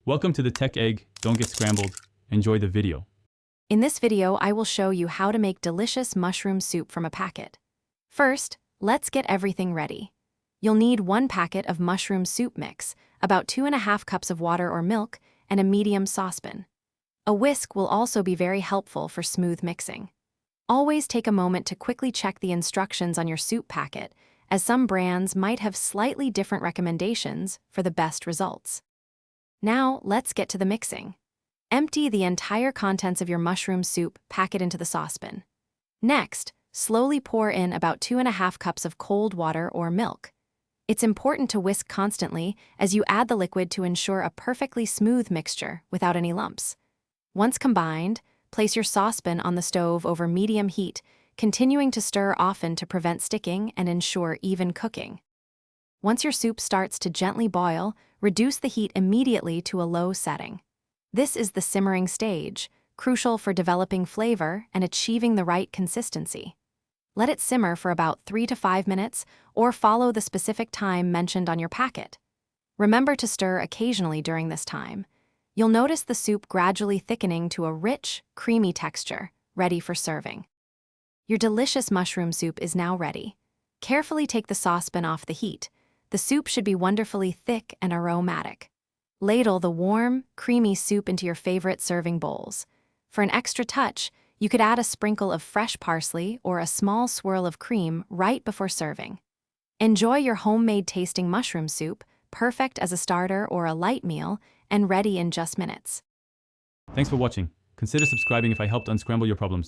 Welcome to the Tech Egg. Don't get scrambled. Enjoy the video. In this video, I will show you how to make delicious mushroom soup from a packet. First, let's get everything ready. You'll need 1 packet of mushroom soup mix, about 2½ cups of water or milk, and a medium saucepan. A whisk will also be very helpful for smooth mixing. Always take a moment to quickly check the instructions on your soup packet, as some brands might have slightly different recommendations for the best results. Now, let's get to the mixing. Empty the entire contents of your mushroom soup packet into the saucepan. Next, slowly pour in about 2½ cups of cold water or milk. It's important to whisk constantly as you add the liquid to ensure a perfectly smooth mixture without any lumps. Once combined, place your saucepan on the stove over medium heat, continuing to stir often to prevent sticking and ensure even cooking. Once your soup starts to gently boil, reduce the heat immediately to a low setting. This is the simmering stage, crucial for developing flavor and achieving the right consistency. Let it simmer for about 3 to 5 minutes or follow the specific time mentioned on your packet. Remember to stir occasionally during this time. You'll notice the soup gradually thickening to a rich, creamy texture, ready for serving. Your delicious mushroom soup is now ready. Carefully take the saucepan off the heat. The soup should be wonderfully thick and aromatic. Ladle the warm, creamy soup into your favorite serving bowls. For an extra touch, you could add a sprinkle of fresh parsley or a small swirl of cream right before serving. Enjoy your homemade tasting mushroom soup, perfect as a starter or a light meal, and ready in just minutes. Thanks for watching. Consider subscribing if I helped unscramble your problems.